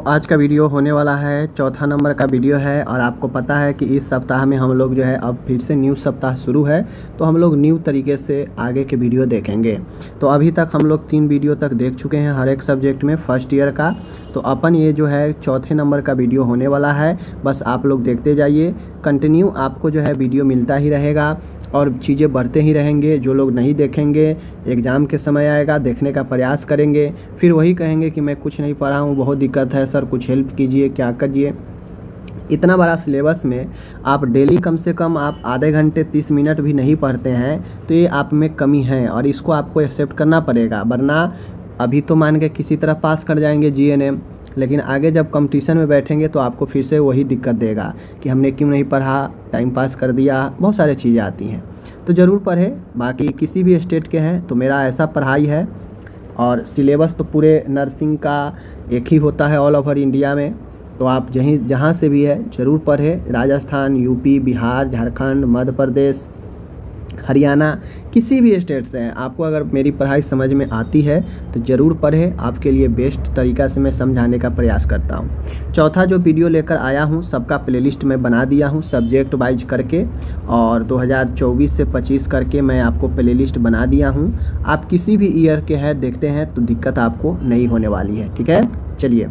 आज का वीडियो होने वाला है, चौथा नंबर का वीडियो है। और आपको पता है कि इस सप्ताह में हम लोग जो है अब फिर से न्यू सप्ताह शुरू है, तो हम लोग न्यू तरीके से आगे के वीडियो देखेंगे। तो अभी तक हम लोग 3 वीडियो तक देख चुके हैं हर एक सब्जेक्ट में फर्स्ट ईयर का। तो अपन ये जो है चौथे नंबर का वीडियो होने वाला है, बस आप लोग देखते जाइए। कंटिन्यू आपको जो है वीडियो मिलता ही रहेगा और चीज़ें बढ़ते ही रहेंगे। जो लोग नहीं देखेंगे, एग्ज़ाम के समय आएगा देखने का प्रयास करेंगे, फिर वही कहेंगे कि मैं कुछ नहीं पढ़ा हूँ, बहुत दिक्कत है सर, कुछ हेल्प कीजिए, क्या करिए। इतना बड़ा सिलेबस में आप डेली कम से कम आप आधे घंटे 30 मिनट भी नहीं पढ़ते हैं, तो ये आप में कमी है और इसको आपको एक्सेप्ट करना पड़ेगा। वरना अभी तो मान के किसी तरह पास कर जाएंगे GNM, लेकिन आगे जब कंपटीशन में बैठेंगे तो आपको फिर से वही दिक्कत देगा कि हमने क्यों नहीं पढ़ा, टाइम पास कर दिया, बहुत सारी चीज़ें आती हैं। तो ज़रूर पढ़े। बाकी किसी भी स्टेट के हैं तो मेरा ऐसा पढ़ाई है, और सिलेबस तो पूरे नर्सिंग का एक ही होता है ऑल ओवर इंडिया में। तो आप जहाँ से भी है ज़रूर पढ़े। राजस्थान, यूपी, बिहार, झारखंड, मध्य प्रदेश, हरियाणा, किसी भी स्टेट से हैं, आपको अगर मेरी पढ़ाई समझ में आती है तो ज़रूर पढ़ें। आपके लिए बेस्ट तरीक़ा से मैं समझाने का प्रयास करता हूँ। चौथा जो वीडियो लेकर आया हूँ सबका प्लेलिस्ट में बना दिया हूँ सब्जेक्ट वाइज करके, और 2024 से 25 करके मैं आपको प्लेलिस्ट बना दिया हूँ। आप किसी भी ईयर के हैं देखते हैं तो दिक्कत आपको नहीं होने वाली है। ठीक है, चलिए।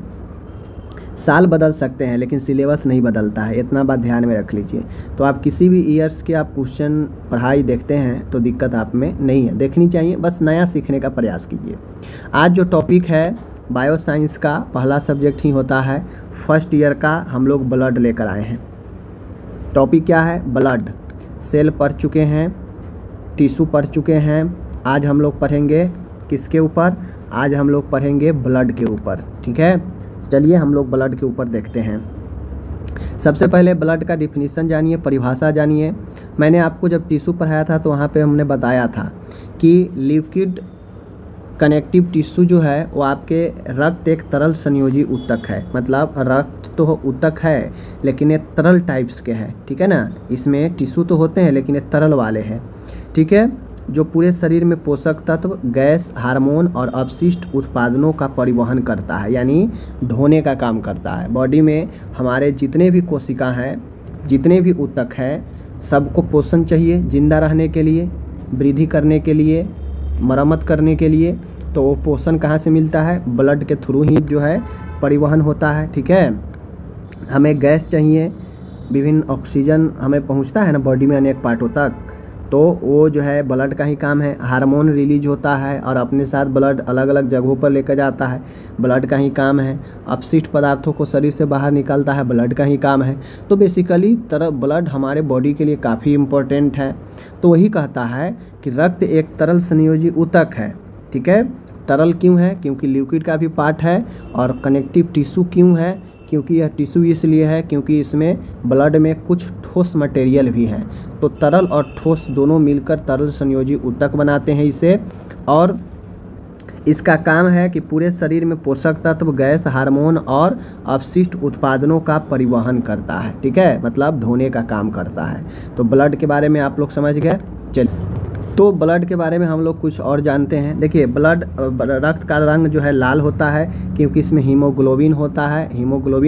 साल बदल सकते हैं लेकिन सिलेबस नहीं बदलता है, इतना बात ध्यान में रख लीजिए। तो आप किसी भी ईयर्स के आप क्वेश्चन पढ़ाई देखते हैं तो दिक्कत आप में नहीं है, देखनी चाहिए, बस नया सीखने का प्रयास कीजिए। आज जो टॉपिक है बायो साइंस का पहला सब्जेक्ट ही होता है फर्स्ट ईयर का, हम लोग ब्लड लेकर आए हैं। टॉपिक क्या है? ब्लड। सेल पढ़ चुके हैं, टिश्यू पढ़ चुके हैं। आज हम लोग पढ़ेंगे किसके ऊपर? आज हम लोग पढ़ेंगे ब्लड के ऊपर। ठीक है, चलिए हम लोग ब्लड के ऊपर देखते हैं। सबसे पहले ब्लड का डिफिनीशन जानिए, परिभाषा जानिए। मैंने आपको जब टिश्यू पढ़ाया था तो वहाँ पे हमने बताया था कि लिक्विड कनेक्टिव टिश्यू जो है वो आपके रक्त एक तरल संयोजी ऊतक है। मतलब रक्त तो ऊतक है लेकिन ये तरल टाइप्स के हैं। ठीक है ना, इसमें टिश्यू तो होते हैं लेकिन ये तरल वाले हैं। ठीक है, जो पूरे शरीर में पोषक तत्व, गैस, हार्मोन और अपशिष्ट उत्पादनों का परिवहन करता है, यानी ढोने का काम करता है। बॉडी में हमारे जितने भी कोशिका हैं, जितने भी ऊतक हैं, सबको पोषण चाहिए जिंदा रहने के लिए, वृद्धि करने के लिए, मरम्मत करने के लिए। तो वो पोषण कहाँ से मिलता है? ब्लड के थ्रू ही जो है परिवहन होता है। ठीक है, हमें गैस चाहिए, विभिन्न ऑक्सीजन हमें पहुँचता है ना बॉडी में अनेक पार्टों तक, तो वो जो है ब्लड का ही काम है। हार्मोन रिलीज होता है और अपने साथ ब्लड अलग अलग जगहों पर लेकर जाता है, ब्लड का ही काम है। अपशिष्ट पदार्थों को शरीर से बाहर निकालता है, ब्लड का ही काम है। तो बेसिकली ब्लड हमारे बॉडी के लिए काफ़ी इम्पोर्टेंट है। तो वही कहता है कि रक्त एक तरल संयोजी ऊतक है। ठीक है, तरल क्यों है? क्योंकि लिक्विड का भी पार्ट है। और कनेक्टिव टिश्यू क्यों है? क्योंकि यह टिश्यू इसलिए है क्योंकि इसमें ब्लड में कुछ ठोस मटेरियल भी है। तो तरल और ठोस दोनों मिलकर तरल संयोजी ऊतक बनाते हैं इसे, और इसका काम है कि पूरे शरीर में पोषक तत्व, गैस, हार्मोन और अपशिष्ट उत्पादनों का परिवहन करता है। ठीक है, मतलब ढोने का काम करता है। तो ब्लड के बारे में आप लोग समझ गए। चलिए, तो ब्लड के बारे में हम लोग कुछ और जानते हैं। देखिए, रक्त का रंग जो है लाल होता है क्योंकि इसमें हीमोग्लोबिन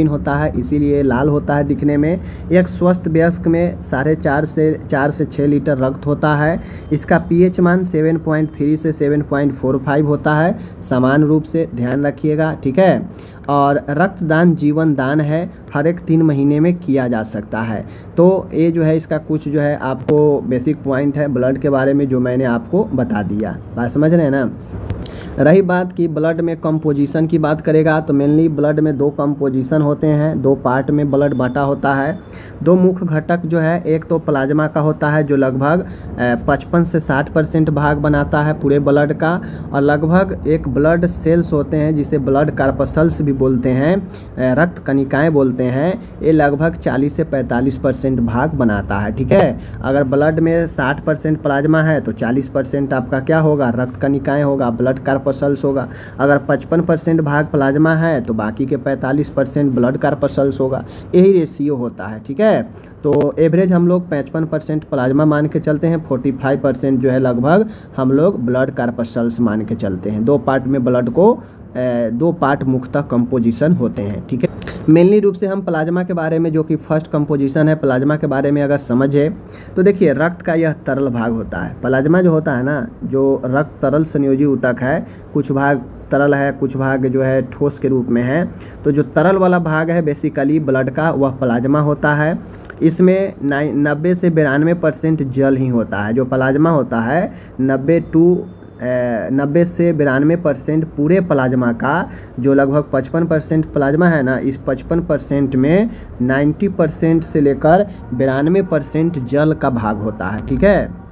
होता है, इसीलिए लाल होता है दिखने में। एक स्वस्थ वयस्क में 4.5 से 6 लीटर रक्त होता है। इसका pH मान 7.3 से 7.45 होता है, समान रूप से ध्यान रखिएगा। ठीक है, और रक्तदान जीवन दान है, हर एक 3 महीने में किया जा सकता है। तो ये जो है इसका कुछ जो है आपको बेसिक पॉइंट है ब्लड के बारे में जो मैंने आपको बता दिया। बात समझ रहे हैं ना। रही बात कि ब्लड में कंपोजिशन की बात करेगा तो मेनली ब्लड में 2 कंपोजिशन होते हैं, 2 पार्ट में ब्लड बांटा होता है। 2 मुख्य घटक जो है, एक तो प्लाज्मा का होता है जो लगभग 55 से 60% भाग बनाता है पूरे ब्लड का, और लगभग एक ब्लड सेल्स होते हैं जिसे ब्लड कार्पसल्स भी बोलते हैं, रक्त कणिकाएँ बोलते हैं। ये लगभग 40 से 45% भाग बनाता है। ठीक है, अगर ब्लड में 60% प्लाज्मा है तो 40% आपका क्या होगा? रक्त कणिकाएँ होगा, ब्लड कार्पसल्स होगा। अगर 55% भाग प्लाज्मा है तो बाकी के 45% ब्लड कार्पसल्स होगा। यही रेशियो होता है। ठीक है, तो एवरेज हम लोग 55% प्लाज्मा मान के चलते हैं, 45% जो है लगभग हम लोग ब्लड कार्पसल्स मान के चलते हैं। 2 पार्ट में ब्लड को दो पार्ट मुख्यतः कंपोजिशन होते हैं, ठीक है। मेनली रूप से हम प्लाज्मा के बारे में, जो कि फर्स्ट कंपोजिशन है प्लाज्मा के बारे में अगर समझे तो देखिए, रक्त का यह तरल भाग होता है। प्लाज्मा जो होता है ना, जो रक्त तरल संयोजी ऊतक है, कुछ भाग तरल है, कुछ भाग जो है ठोस के रूप में है। तो जो तरल वाला भाग है बेसिकली ब्लड का, वह प्लाज्मा होता है। इसमें 90 से 92% जल ही होता है। जो प्लाज्मा होता है 90 से 92% पूरे प्लाज्मा का, जो लगभग 55% प्लाज्मा है ना, इस 55% में 90% से लेकर 92% जल का भाग होता है, ठीक है।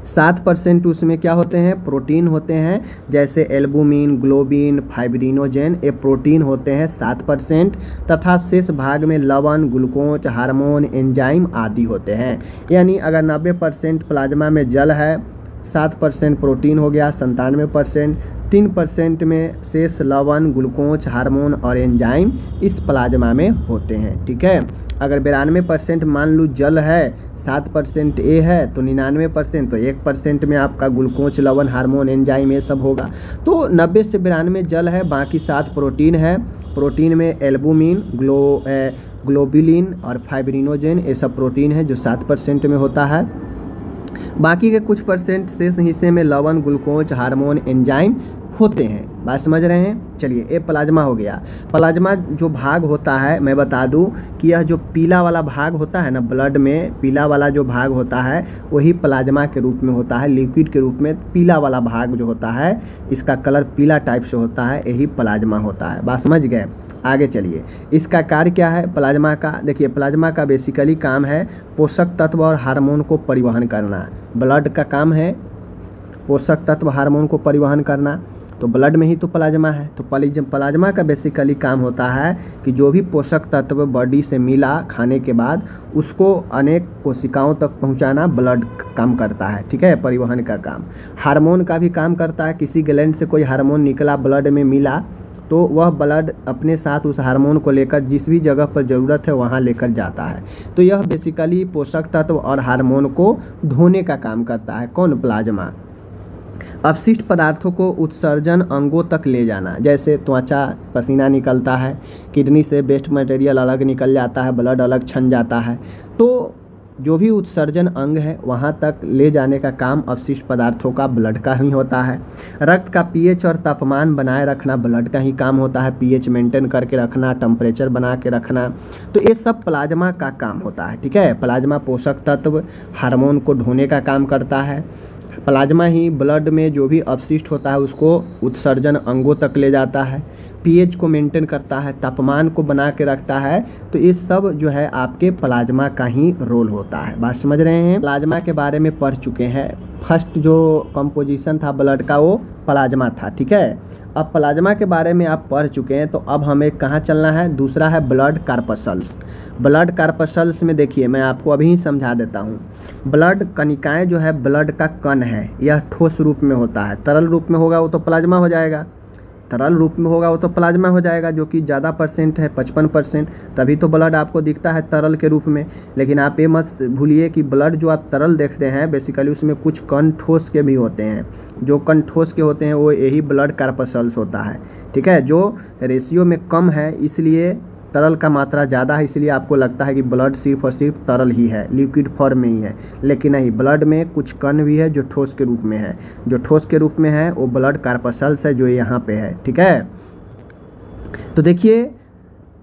7% उसमें क्या होते हैं, प्रोटीन होते हैं, जैसे एल्बुमिन, ग्लोबिन, फाइब्रिनोजेन, ये प्रोटीन होते हैं 7%, तथा शेष भाग में लवण, ग्लूकोज, हार्मोन, एंजाइम आदि होते हैं। यानी अगर 90% प्लाज्मा में जल है, 7% प्रोटीन हो गया, 97%, 3% में शेष लवण, ग्लूकोज, हार्मोन और एंजाइम इस प्लाज्मा में होते हैं, ठीक है। अगर 92% मान लो जल है, 7% ए है, तो 99%, तो 1% में आपका ग्लूकोज, लवण, हार्मोन, एंजाइम ये सब होगा। तो 90 से 92 जल है, बाकी 7 प्रोटीन है। प्रोटीन में एल्बुमिन, ग्लोबुलिन और फाइब्रिनोजेन ये सब प्रोटीन है, जो 7% में होता है। बाकी के कुछ परसेंट शेष हिस्से में लवण, ग्लूकोज, हार्मोन, एंजाइम होते हैं। बात समझ रहे हैं। चलिए, ये प्लाज्मा हो गया। प्लाज्मा जो भाग होता है, मैं बता दूं कि यह जो पीला वाला भाग होता है ना, ब्लड में पीला वाला जो भाग होता है वही प्लाज्मा के रूप में होता है। लिक्विड के रूप में पीला वाला भाग जो होता है, इसका कलर पीला टाइप से होता है, यही प्लाज्मा होता है। बात समझ गए। आगे चलिए, इसका कार्य क्या है प्लाज्मा का। देखिए, प्लाज्मा का बेसिकली काम है पोषक तत्व और हार्मोन को परिवहन करना। ब्लड का काम है पोषक तत्व, हार्मोन को परिवहन करना। तो ब्लड में ही तो प्लाज्मा है। तो प्लाज्मा का बेसिकली काम होता है कि जो भी पोषक तत्व बॉडी से मिला खाने के बाद, उसको अनेक कोशिकाओं तक पहुंचाना ब्लड काम करता है, ठीक है, परिवहन का काम। हार्मोन का भी काम करता है। किसी ग्लैंड से कोई हार्मोन निकला, ब्लड में मिला, तो वह ब्लड अपने साथ उस हार्मोन को लेकर जिस भी जगह पर ज़रूरत है वहाँ लेकर जाता है। तो यह बेसिकली पोषक तत्व और हार्मोन को धोने का काम करता है। कौन? प्लाज्मा। अपशिष्ट पदार्थों को उत्सर्जन अंगों तक ले जाना, जैसे त्वचा, पसीना निकलता है, किडनी से वेस्ट मटेरियल अलग निकल जाता है, ब्लड अलग छन जाता है। तो जो भी उत्सर्जन अंग है वहाँ तक ले जाने का काम अपशिष्ट पदार्थों का ब्लड का ही होता है। रक्त का पीएच और तापमान बनाए रखना ब्लड का ही काम होता है। पीएच मेंटेन करके रखना, टेम्परेचर बना के रखना, तो ये सब प्लाज्मा का काम होता है, ठीक है। प्लाज्मा पोषक तत्व, हार्मोन को ढोने का काम करता है। प्लाज्मा ही ब्लड में जो भी अपशिष्ट होता है उसको उत्सर्जन अंगों तक ले जाता है, पीएच को मेंटेन करता है, तापमान को बना के रखता है। तो ये सब जो है आपके प्लाज्मा का ही रोल होता है। बात समझ रहे हैं। प्लाज्मा के बारे में पढ़ चुके हैं। फर्स्ट जो कंपोजिशन था ब्लड का वो प्लाज्मा था, ठीक है। अब प्लाज्मा के बारे में आप पढ़ चुके हैं, तो अब हमें कहाँ चलना है? दूसरा है ब्लड कार्पसल्स। ब्लड कार्पसल्स में देखिए, मैं आपको अभी ही समझा देता हूँ। ब्लड कणिकाएँ जो है ब्लड का कण है, यह ठोस रूप में होता है। तरल रूप में होगा वो तो प्लाज्मा हो जाएगा, तरल रूप में होगा वो तो प्लाज्मा हो जाएगा, जो कि ज़्यादा परसेंट है, 55%। तभी तो ब्लड आपको दिखता है तरल के रूप में। लेकिन आप ये मत भूलिए कि ब्लड जो आप तरल देखते हैं बेसिकली उसमें कुछ कण ठोस के भी होते हैं। जो कण ठोस के होते हैं वो यही ब्लड कार्पसल्स होता है, ठीक है। जो रेशियो में कम है, इसलिए तरल का मात्रा ज़्यादा है, इसलिए आपको लगता है कि ब्लड सिर्फ और सिर्फ तरल ही है, लिक्विड फॉर्म में ही है। लेकिन नहीं, ब्लड में कुछ कण भी है जो ठोस के रूप में है। जो ठोस के रूप में है वो ब्लड कार्पसल्स है, जो यहाँ पे है, ठीक है। तो देखिए,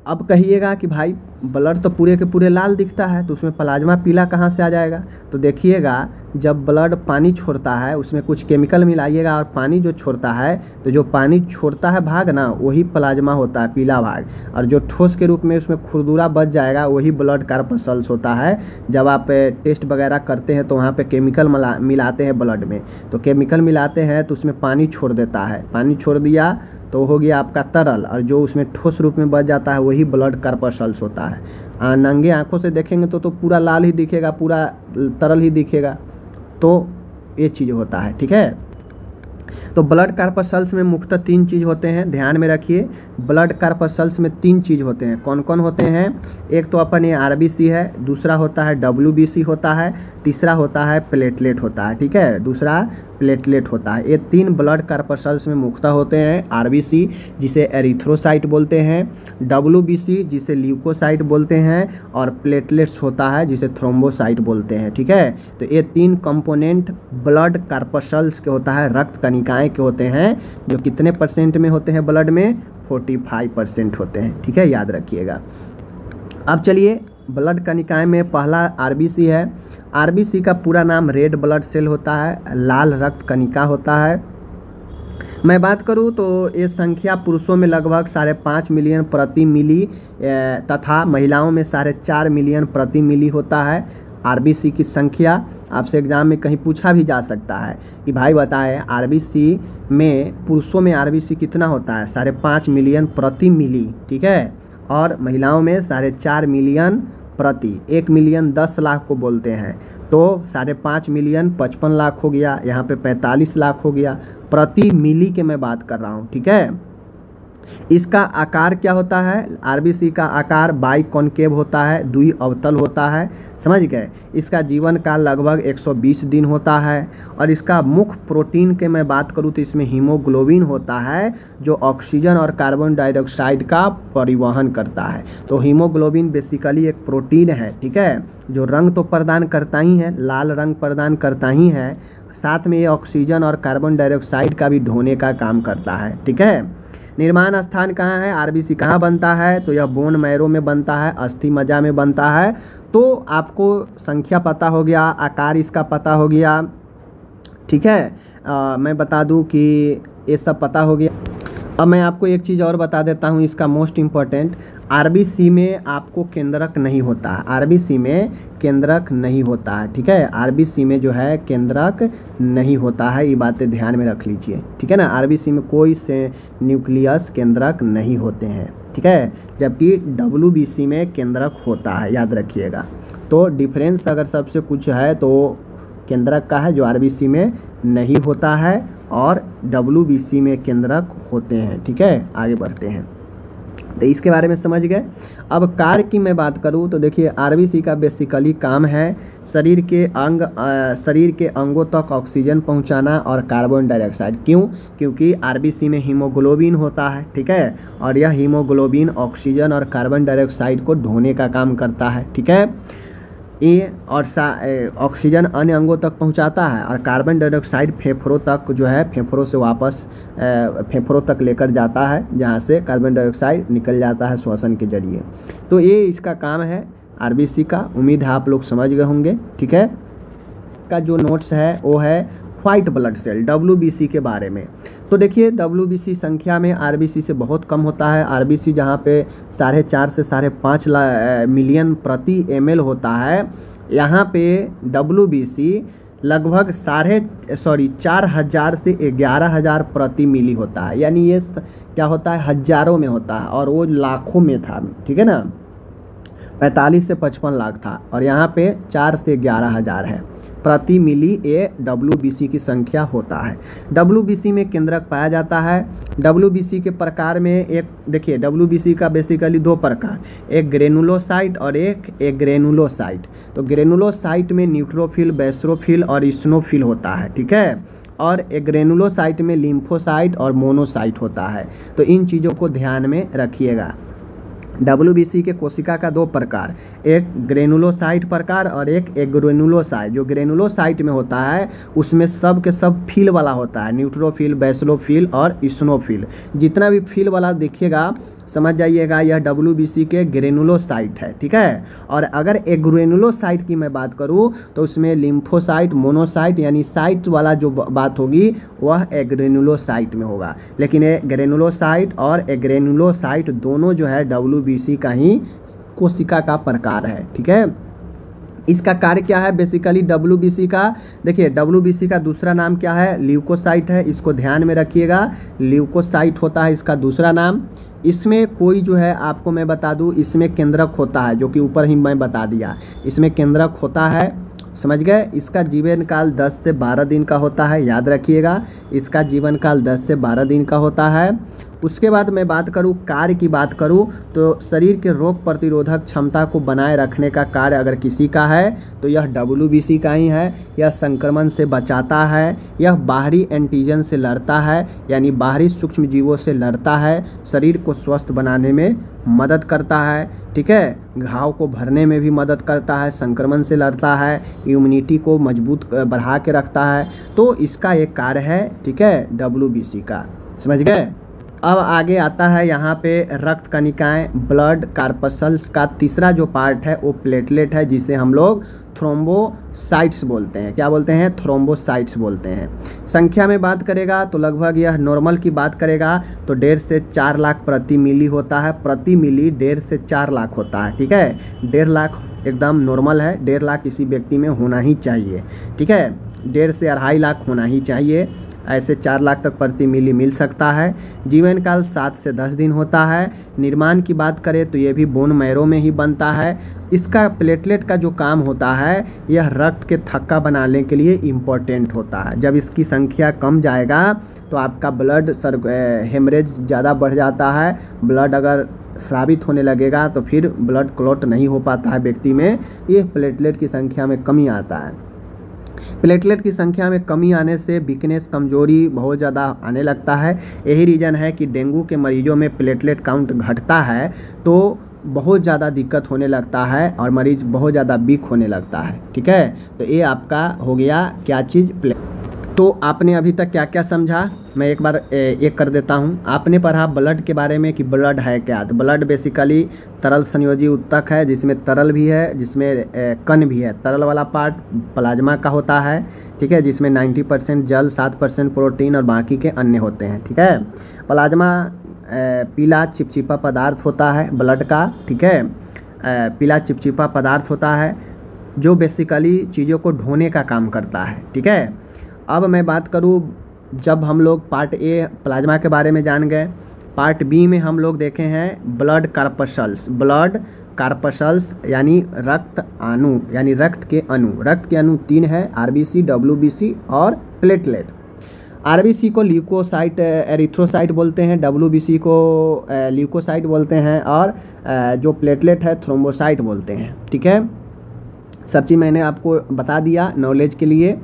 अब कहिएगा कि भाई ब्लड तो पूरे के पूरे लाल दिखता है, तो उसमें प्लाज्मा पीला कहाँ से आ जाएगा? तो देखिएगा, जब ब्लड पानी छोड़ता है उसमें कुछ केमिकल मिलाइएगा, और पानी जो छोड़ता है, तो जो पानी छोड़ता है भाग ना, वही प्लाज्मा होता है, पीला भाग। और जो ठोस के रूप में उसमें खुरदुरा बच जाएगा, वही ब्लड कार्पसल्स होता है। जब आप टेस्ट वगैरह करते हैं तो वहाँ पे केमिकल मिलाते हैं ब्लड में, तो केमिकल मिलाते हैं तो उसमें पानी छोड़ देता है। पानी छोड़ दिया तो हो गया आपका तरल, और जो उसमें ठोस रूप में बच जाता है वही ब्लड कार्पसल्स होता है। नंगे आंखों से देखेंगे तो पूरा लाल ही दिखेगा, पूरा तरल ही दिखेगा। तो ये चीज़ होता है, ठीक है। तो ब्लड कार्पसल्स में मुख्यतः 3 चीज़ होते हैं, ध्यान में रखिए। ब्लड कार्पसल्स में 3 चीज़ होते हैं। कौन कौन होते हैं? एक तो अपन ये आरबीसी है, दूसरा होता है डब्ल्यूबीसी होता है, तीसरा होता है प्लेटलेट होता है, ठीक है। दूसरा प्लेटलेट होता है। ये 3 ब्लड कार्पसल्स में मुख्यतः होते हैं। आरबीसी जिसे एरिथ्रोसाइट बोलते हैं, डब्ल्यूबीसी जिसे ल्यूकोसाइट बोलते हैं, और प्लेटलेट्स होता है जिसे थ्रोम्बोसाइट बोलते हैं। ठीक है, तो ये 3 कंपोनेंट ब्लड कार्पसल्स के होता है, रक्त कणिकाएं के होते हैं, जो कितने % में होते हैं ब्लड में? 45% होते हैं। ठीक है, याद रखिएगा। अब चलिए, ब्लड कणिकाएं में पहला आरबीसी है। आरबीसी का पूरा नाम रेड ब्लड सेल होता है, लाल रक्त कणिका होता है। मैं बात करूं तो ये संख्या पुरुषों में लगभग 5.5 मिलियन प्रति मिली तथा महिलाओं में 4.5 मिलियन प्रति मिली होता है आरबीसी की संख्या। आपसे एग्जाम में कहीं पूछा भी जा सकता है कि भाई बताएं आरबीसी में, पुरुषों में आरबीसी कितना होता है? 5.5 मिलियन प्रति मिली। ठीक है, और महिलाओं में 4.5 मिलियन प्रति। 1 मिलियन 10 लाख को बोलते हैं, तो 5.5 मिलियन 55 लाख हो गया, यहाँ पे 45 लाख हो गया। प्रति मिली के मैं बात कर रहा हूँ। ठीक है, इसका आकार क्या होता है? आरबीसी का आकार बाइकॉन्केव होता है, द्वि अवतल होता है। समझ गए? इसका जीवन काल लगभग 120 दिन होता है। और इसका मुख्य प्रोटीन के मैं बात करूँ तो इसमें हीमोग्लोबिन होता है, जो ऑक्सीजन और कार्बन डाइऑक्साइड का परिवहन करता है। तो हीमोग्लोबिन बेसिकली एक प्रोटीन है। ठीक है, जो रंग तो प्रदान करता ही है, लाल रंग प्रदान करता ही है, साथ में ये ऑक्सीजन और कार्बन डाइऑक्साइड का भी ढोने का काम करता है। ठीक है, निर्माण स्थान कहाँ है? आरबीसी कहाँ बनता है? तो यह बोन मैरो में बनता है, अस्थि मज्जा में बनता है। तो आपको संख्या पता हो गया, आकार इसका पता हो गया। ठीक है, मैं बता दूं कि ये सब पता हो गया। अब मैं आपको एक चीज़ और बता देता हूँ, इसका मोस्ट इम्पॉर्टेंट। आरबीसी में आपको केंद्रक नहीं होता है, आरबीसी में केंद्रक नहीं होता है। ठीक है, आरबीसी में जो है केंद्रक नहीं होता है, ये बातें ध्यान में रख लीजिए। ठीक है ना, आरबीसी में कोई से न्यूक्लियस केंद्रक नहीं होते हैं। ठीक है, जबकि डब्ल्यूबीसी में केंद्रक होता है, याद रखिएगा। तो डिफरेंस अगर सबसे कुछ है तो केंद्रक का है, जो आरबीसी में नहीं होता है, और डब्ल्यूबीसी में केंद्रक होते हैं। ठीक है, आगे बढ़ते हैं। तो इसके बारे में समझ गए। अब कार्य की मैं बात करूं तो देखिए, आरबीसी का बेसिकली काम है शरीर के अंगों तक ऑक्सीजन पहुंचाना और कार्बन डाइऑक्साइड। क्यों? क्योंकि आरबीसी में हीमोग्लोबिन होता है। ठीक है, और यह हीमोग्लोबिन ऑक्सीजन और कार्बन डाइऑक्साइड को ढोने का काम करता है। ठीक है, ये और ऑक्सीजन अन्य अंगों तक पहुंचाता है, और कार्बन डाइऑक्साइड फेफड़ों तक जो है, फेफड़ों से वापस फेफड़ों तक लेकर जाता है, जहां से कार्बन डाइऑक्साइड निकल जाता है श्वसन के जरिए। तो ये इसका काम है आरबीसी का। उम्मीद है आप लोग समझ गए होंगे। ठीक है, का जो नोट्स है वो है व्हाइट ब्लड सेल, डब्ल्यूबीसी के बारे में। तो देखिए, डब्ल्यूबीसी संख्या में आरबीसी से बहुत कम होता है। आरबीसी जहाँ पे 4.5 से 5.5 मिलियन प्रति ml होता है, यहाँ पे डब्ल्यूबीसी लगभग 4,000 से 11,000 प्रति मिली होता है। यानी ये क्या होता है? हजारों में होता है, और वो लाखों में था। ठीक है ना, 45 से 55 लाख था, और यहाँ पे 4 से 11,000 है प्रति मिली। ये डब्ल्यूबीसी की संख्या होता है। डब्ल्यूबीसी में केंद्रक पाया जाता है। डब्ल्यूबीसी के प्रकार में एक देखिए, डब्ल्यूबीसी का बेसिकली 2 प्रकार, एक ग्रेनुलोसाइट और एक एग्रेनुलोसाइट। तो ग्रेनुलोसाइट में न्यूट्रोफिल, बेसोफिल और इस्नोफिल होता है। ठीक है, और एग्रेनुलोसाइट में लिम्फोसाइट और मोनोसाइट होता है। तो इन चीज़ों को ध्यान में रखिएगा। डब्ल्यूबीसी के कोशिका का 2 प्रकार, एक ग्रेनुलोसाइट प्रकार और एक एग्रेनुलोसाइट। जो ग्रेनुलोसाइट में होता है उसमें सब के सब फिल वाला होता है, न्यूट्रोफिल, बेसोफिल और इस्नोफिल। जितना भी फिल वाला देखिएगा समझ जाइएगा यह डब्ल्यूबीसी के ग्रेनुलोसाइट है। ठीक है, और अगर एग्रेनुलोसाइट की मैं बात करूं तो उसमें लिम्फोसाइट, मोनोसाइट यानी साइट वाला जो बात होगी वह एग्रेनुलोसाइट में होगा। लेकिन ये ग्रेनुलोसाइट और एग्रेनुलोसाइट दोनों जो है डब्ल्यूबीसी का ही कोशिका का प्रकार है। ठीक है, इसका कार्य क्या है बेसिकली डब्ल्यूबीसी का? देखिए, डब्ल्यूबीसी का दूसरा नाम क्या है? ल्यूकोसाइट है। इसको ध्यान में रखिएगा, ल्यूकोसाइट होता है इसका दूसरा नाम। इसमें कोई जो है आपको मैं बता दूं, इसमें केंद्रक होता है, जो कि ऊपर ही मैं बता दिया, इसमें केंद्रक होता है। समझ गए? इसका जीवन काल 10 से 12 दिन का होता है, याद रखिएगा, इसका जीवन काल 10 से 12 दिन का होता है। उसके बाद मैं बात करूँ कार्य की बात करूँ तो शरीर के रोग प्रतिरोधक क्षमता को बनाए रखने का कार्य अगर किसी का है तो यह WBC का ही है। यह संक्रमण से बचाता है, यह बाहरी एंटीजन से लड़ता है यानी बाहरी सूक्ष्म जीवों से लड़ता है, शरीर को स्वस्थ बनाने में मदद करता है, ठीक है, घाव को भरने में भी मदद करता है, संक्रमण से लड़ता है, इम्यूनिटी को मजबूत बढ़ा के रखता है। तो इसका एक कार्य है, ठीक है, WBC का, समझ गए। अब आगे आता है यहाँ पे रक्त कणिकाएँ, ब्लड कार्पसल्स का तीसरा जो पार्ट है वो प्लेटलेट है, जिसे हम लोग थ्रोम्बोसाइट्स बोलते हैं। क्या बोलते हैं? थ्रोम्बोसाइट्स बोलते हैं। संख्या में बात करेगा तो लगभग यह नॉर्मल की बात करेगा तो 1.5 से 4 लाख प्रति मिली होता है। प्रति मिली 1.5 से 4 लाख होता है, ठीक है। 1.5 लाख एकदम नॉर्मल है, 1.5 लाख किसी व्यक्ति में होना ही चाहिए, ठीक है। 1.5 से 2.5 लाख होना ही चाहिए, ऐसे 4 लाख तक प्रति मिली मिल सकता है। जीवन काल 7 से 10 दिन होता है। निर्माण की बात करें तो ये भी बोन मैरो में ही बनता है। इसका प्लेटलेट का जो काम होता है यह रक्त के थक्का बनाने के लिए इम्पोर्टेंट होता है। जब इसकी संख्या कम जाएगा तो आपका ब्लड हेमरेज ज़्यादा बढ़ जाता है, ब्लड अगर स्रावित होने लगेगा तो फिर ब्लड क्लॉट नहीं हो पाता है व्यक्ति में। ये प्लेटलेट की संख्या में कमी आता है। प्लेटलेट की संख्या में कमी आने से वीकनेस, कमजोरी बहुत ज़्यादा आने लगता है। यही रीज़न है कि डेंगू के मरीजों में प्लेटलेट काउंट घटता है तो बहुत ज़्यादा दिक्कत होने लगता है और मरीज बहुत ज़्यादा वीक होने लगता है, ठीक है। तो ये आपका हो गया क्या चीज़ तो आपने अभी तक क्या क्या समझा मैं एक बार एक कर देता हूँ। आपने पढ़ा ब्लड के बारे में कि ब्लड है क्या। तो ब्लड बेसिकली तरल संयोजी उत्तक है, जिसमें तरल भी है, जिसमें कण भी है। तरल वाला पार्ट प्लाज्मा का होता है, ठीक है, जिसमें 90% जल, 7% प्रोटीन और बाकी के अन्य होते हैं, ठीक है। प्लाज्मा पीला चिपचिपा पदार्थ होता है ब्लड का, ठीक है। पीला चिपचिपा पदार्थ होता है जो बेसिकली चीज़ों को ढोने का काम करता है, ठीक है। अब मैं बात करूँ, जब हम लोग पार्ट ए प्लाज्मा के बारे में जान गए, पार्ट बी में हम लोग देखे हैं ब्लड कार्पसल्स। ब्लड कार्पसल्स यानी रक्त अणु, यानी रक्त के अणु। रक्त के अणु 3 है, RBC, WBC और प्लेटलेट। RBC को ल्यूकोसाइट, एरिथ्रोसाइट बोलते हैं, WBC को ल्यूकोसाइट बोलते हैं और जो प्लेटलेट है थ्रोम्बोसाइट बोलते हैं, ठीक है। सब चीज़ मैंने आपको बता दिया नॉलेज के लिए।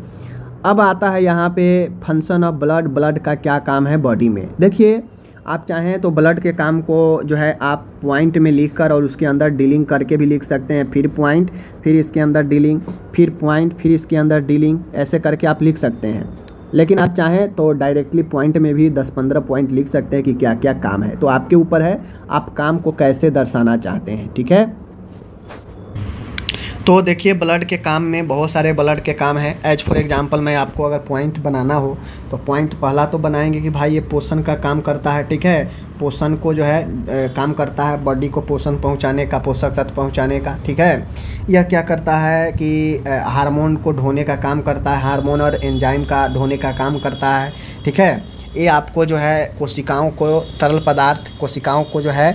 अब आता है यहाँ पे फंक्शन ऑफ ब्लड। ब्लड का क्या काम है बॉडी में। देखिए, आप चाहें तो ब्लड के काम को जो है आप पॉइंट में लिख कर और उसके अंदर डीलिंग करके भी लिख सकते हैं। फिर पॉइंट, फिर इसके अंदर डीलिंग, फिर पॉइंट, फिर इसके अंदर डीलिंग, ऐसे करके आप लिख सकते हैं। लेकिन आप चाहें तो डायरेक्टली पॉइंट में भी 10-15 पॉइंट लिख सकते हैं कि क्या क्या काम है। तो आपके ऊपर है आप काम को कैसे दर्शाना चाहते हैं, ठीक है। तो देखिए, ब्लड के काम में बहुत सारे ब्लड के काम हैं। एज फॉर एग्जांपल मैं आपको अगर पॉइंट बनाना हो तो पॉइंट पहला तो बनाएंगे कि भाई ये पोषण का काम करता है, ठीक है। पोषण को जो है काम करता है बॉडी को पोषण पहुंचाने का, पोषक तत्व पहुंचाने का, ठीक है। यह क्या करता है कि हार्मोन को ढोने का काम करता है, हार्मोन और एंजाइम का ढोने का काम करता है, ठीक है। ये आपको जो है कोशिकाओं को, तरल पदार्थ कोशिकाओं को जो है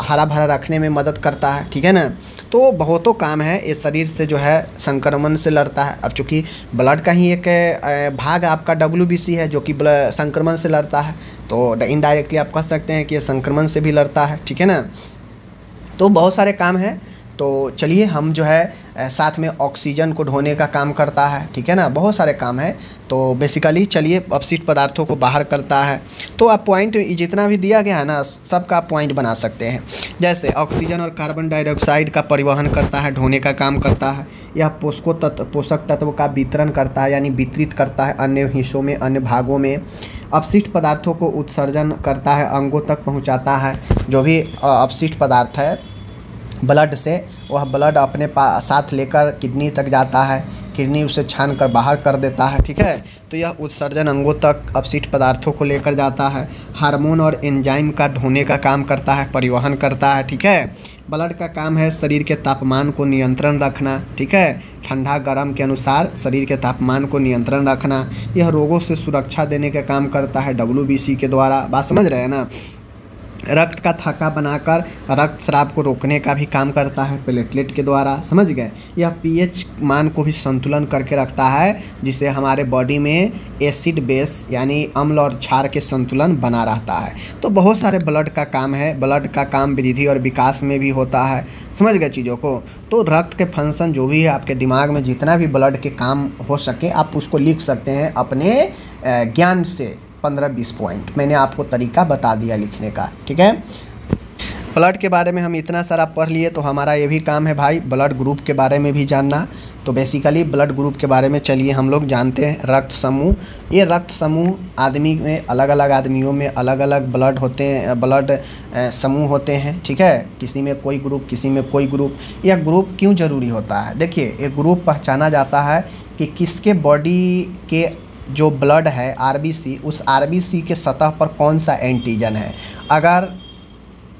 हरा भरा रखने में मदद करता है, ठीक है ना। तो बहुतों काम है। ये शरीर से जो है संक्रमण से लड़ता है। अब चूँकि ब्लड का ही एक भाग आपका WBC है जो कि संक्रमण से लड़ता है, तो इनडायरेक्टली आप कह सकते हैं कि ये संक्रमण से भी लड़ता है, ठीक है ना। तो बहुत सारे काम हैं। तो चलिए, हम जो है साथ में ऑक्सीजन को ढोने का काम करता है, ठीक है ना। बहुत सारे काम है। तो बेसिकली चलिए, अपशिष्ट पदार्थों को बाहर करता है। तो आप पॉइंट जितना भी दिया गया है ना, सबका पॉइंट बना सकते हैं। जैसे ऑक्सीजन और कार्बन डाइऑक्साइड का परिवहन करता है, ढोने का काम करता है। यह पोषक तत्व का वितरण करता है, यानी वितरित करता है अन्य हिस्सों में, अन्य भागों में। अपशिष्ट पदार्थों को उत्सर्जन करता है, अंगों तक पहुँचाता है। जो भी अपशिष्ट पदार्थ है ब्लड से, वह ब्लड अपने साथ लेकर किडनी तक जाता है, किडनी उसे छान कर बाहर कर देता है, ठीक है। तो यह उत्सर्जन अंगों तक अपशिष्ट पदार्थों को लेकर जाता है। हार्मोन और एंजाइम का ढोने का काम करता है, परिवहन करता है, ठीक है। ब्लड का काम है शरीर के तापमान को नियंत्रण रखना, ठीक है। ठंडा गर्म के अनुसार शरीर के तापमान को नियंत्रण रखना। यह रोगों से सुरक्षा देने का काम करता है WBC के द्वारा। बात समझ रहे हैं ना। रक्त का थक्का बनाकर रक्त स्राव को रोकने का भी काम करता है प्लेटलेट के द्वारा, समझ गए। यह पीएच मान को भी संतुलन करके रखता है, जिससे हमारे बॉडी में एसिड बेस यानी अम्ल और क्षार के संतुलन बना रहता है। तो बहुत सारे ब्लड का काम है, ब्लड का काम वृद्धि और विकास में भी होता है, समझ गए चीज़ों को। तो रक्त के फंक्शन जो भी है, आपके दिमाग में जितना भी ब्लड के काम हो सके आप उसको लिख सकते हैं अपने ज्ञान से 15-20 पॉइंट। मैंने आपको तरीका बता दिया लिखने का, ठीक है। ब्लड के बारे में हम इतना सारा पढ़ लिए, तो हमारा ये भी काम है भाई ब्लड ग्रुप के बारे में भी जानना। तो बेसिकली ब्लड ग्रुप के बारे में चलिए हम लोग जानते हैं। रक्त समूह, ये रक्त समूह आदमी में अलग अलग आदमियों में अलग अलग ब्लड होते हैं, ब्लड समूह होते हैं, ठीक है। किसी में कोई ग्रुप, किसी में कोई ग्रुप। यह ग्रुप क्यों ज़रूरी होता है? देखिए, एक ग्रुप पहचाना जाता है कि किसके बॉडी के जो ब्लड है आरबीसी, उस आरबीसी के सतह पर कौन सा एंटीजन है। अगर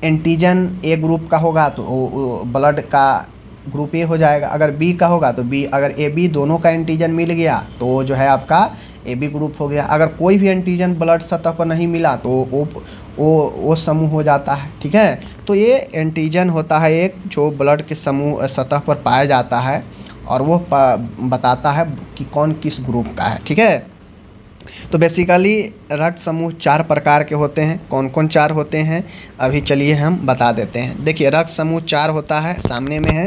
एंटीजन ए ग्रुप का होगा तो ब्लड का ग्रुप ए हो जाएगा, अगर बी का होगा तो बी, अगर ए बी दोनों का एंटीजन मिल गया तो जो है आपका ए बी ग्रुप हो गया। अगर कोई भी एंटीजन ब्लड सतह पर नहीं मिला तो ओ समूह हो जाता है, ठीक है। तो ये एंटीजन होता है एक, जो ब्लड के समूह सतह पर पाया जाता है और वो बताता है कि कौन किस ग्रुप का है, ठीक है। तो बेसिकली रक्त समूह 4 प्रकार के होते हैं। कौन कौन 4 होते हैं अभी चलिए हम बता देते हैं। देखिए, रक्त समूह 4 होता है, सामने में है,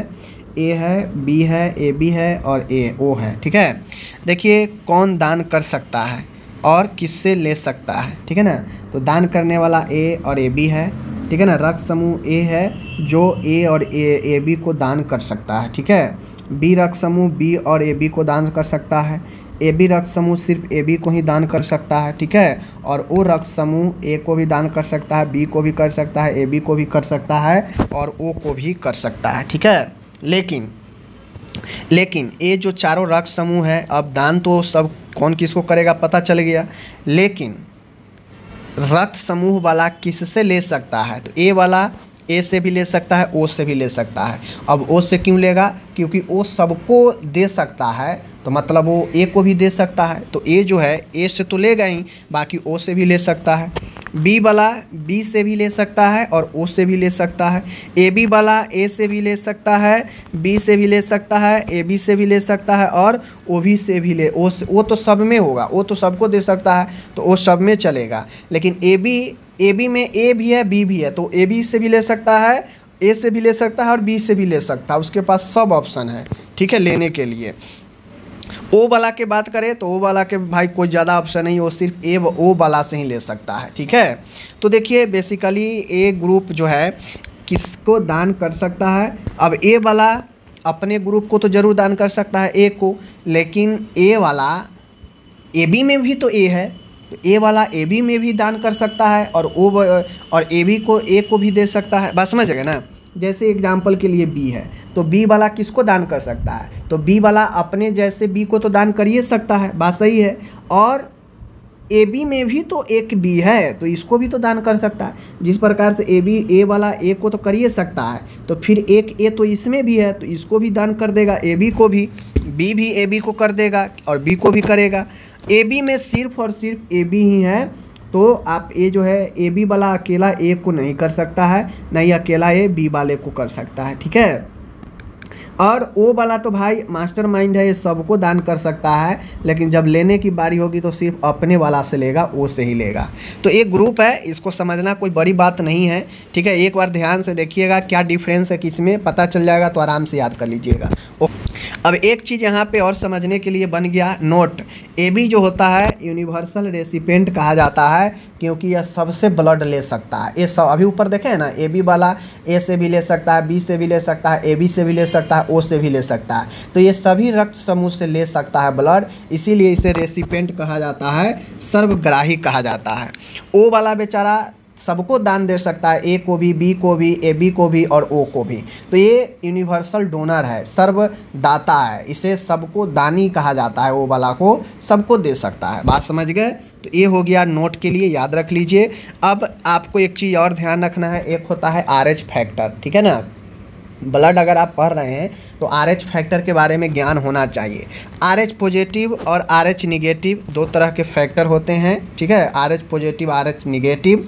ए है, बी है, ए बी है और ए ओ है, ठीक है। देखिए, कौन दान कर सकता है और किससे ले सकता है, ठीक है ना। तो दान करने वाला ए और ए बी है, ठीक है ना। रक्त समूह ए है जो ए और ए बी को दान कर सकता है, ठीक है। बी रक्त समूह बी और ए बी को दान कर सकता है। ए बी रक्त समूह सिर्फ ए बी को ही दान कर सकता है, ठीक है। और ओ रक्त समूह ए को भी दान कर सकता है, बी को भी कर सकता है, ए बी को भी कर सकता है और ओ को भी कर सकता है, ठीक है। लेकिन ये जो चारों रक्त समूह है, अब दान तो सब कौन किसको करेगा पता चल गया, लेकिन रक्त समूह वाला किससे ले सकता है? तो ए वाला ए से भी ले सकता है, ओ से भी ले सकता है। अब ओ से क्यों लेगा? क्योंकि ओ सबको दे सकता है, तो मतलब वो ए को भी दे सकता है। तो ए जो है ए से तो लेगा ही, बाकी ओ से भी ले सकता है। बी वाला बी से भी ले सकता है और ओ से भी ले सकता है। ए बी वाला ए से भी ले सकता है, बी से भी ले सकता है, ए बी से भी ले सकता है और ओ भी से भी ले, ओ तो सब में होगा, ओ तो सबको दे सकता है, तो ओ सब में चलेगा। लेकिन ए बी में ए भी है, बी भी है, तो ए बी से भी ले सकता है, ए से भी ले सकता है और बी से भी ले सकता है। उसके पास सब ऑप्शन है, ठीक है, लेने के लिए। ओ वाला के बात करें तो ओ वाला के भाई कोई ज़्यादा ऑप्शन नहीं, वो सिर्फ ए ओ वाला से ही ले सकता है, ठीक है। तो देखिए, बेसिकली ए ग्रुप जो है किसको दान कर सकता है? अब ए वाला अपने ग्रुप को तो ज़रूर दान कर सकता है, ए को, लेकिन ए वाला ए बी में भी तो ए है, तो ए वाला ए बी में भी दान कर सकता है और ए बी को ए को भी दे सकता है। बात समझ गए ना। जैसे एग्जाम्पल के लिए बी है, तो बी वाला किसको दान कर सकता है? तो बी वाला अपने जैसे बी को तो दान कर ही सकता है, बात सही है। और ए बी में भी तो एक बी है, तो इसको भी तो दान कर सकता है। जिस प्रकार से ए वाला ए को तो कर ही सकता है, तो फिर एक ए तो इसमें भी है, तो इसको भी दान कर देगा, ए बी को भी। बी भी ए बी को कर देगा और बी को भी करेगा। ए बी में सिर्फ और सिर्फ ए बी ही है, तो आप ए जो है ए बी वाला अकेला ए को नहीं कर सकता है, नहीं अकेला ए बी वाले को कर सकता है, ठीक है। और ओ वाला तो भाई मास्टरमाइंड है, ये सबको दान कर सकता है, लेकिन जब लेने की बारी होगी तो सिर्फ अपने वाला से लेगा, ओ से ही लेगा। तो एक ग्रुप है, इसको समझना कोई बड़ी बात नहीं है, ठीक है। एक बार ध्यान से देखिएगा क्या डिफरेंस है, किसमें पता चल जाएगा, तो आराम से याद कर लीजिएगा। अब एक चीज़ यहाँ पे और समझने के लिए बन गया नोट। ए बी जो होता है यूनिवर्सल रेसिपेंट कहा जाता है, क्योंकि यह सबसे ब्लड ले सकता है। ये सब अभी ऊपर देखें ना, ए बी वाला ए से भी ले सकता है, बी से भी ले सकता है, ए बी से भी ले सकता है, ओ से भी ले सकता है। तो ये सभी रक्त समूह से ले सकता है ब्लड, इसीलिए इसे रेसिपेंट कहा जाता है, सर्वग्राही कहा जाता है। ओ वाला बेचारा सबको दान दे सकता है, ए को भी, बी को भी, ए बी को भी और ओ को भी। तो ये यूनिवर्सल डोनर है, सर्वदाता है, इसे सबको दानी कहा जाता है। ओ वाला को सबको दे सकता है। बात समझ गए? तो ये हो गया नोट के लिए, याद रख लीजिए। अब आपको एक चीज़ और ध्यान रखना है, एक होता है RH फैक्टर, ठीक है ना। ब्लड अगर आप पढ़ रहे हैं तो RH फैक्टर के बारे में ज्ञान होना चाहिए। RH पॉजिटिव और RH निगेटिव 2 तरह के फैक्टर होते हैं, ठीक है। RH positive, RH negative.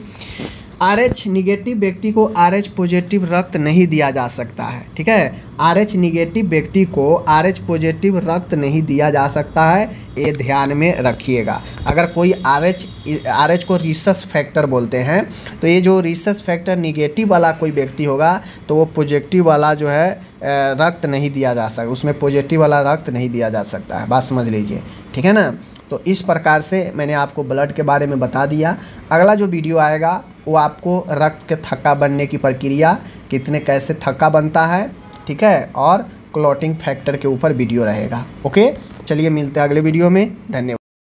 RH negative व्यक्ति को RH पॉजिटिव रक्त नहीं दिया जा सकता है। ठीक है, RH निगेटिव व्यक्ति को RH पॉजिटिव रक्त नहीं दिया जा सकता है, ये ध्यान में रखिएगा। अगर कोई RH को रिसस फैक्टर बोलते हैं, तो ये जो रिसस फैक्टर निगेटिव वाला कोई व्यक्ति होगा तो वो पॉजिटिव वाला जो है रक्त नहीं दिया जा सकता, उसमें पॉजिटिव वाला रक्त नहीं दिया जा सकता है। बात समझ लीजिए, ठीक है ना। तो इस प्रकार से मैंने आपको ब्लड के बारे में बता दिया। अगला जो वीडियो आएगा वो आपको रक्त के थक्का बनने की प्रक्रिया, कितने कैसे थक्का बनता है, ठीक है, और क्लॉटिंग फैक्टर के ऊपर वीडियो रहेगा। ओके, चलिए मिलते हैं अगले वीडियो में। धन्यवाद।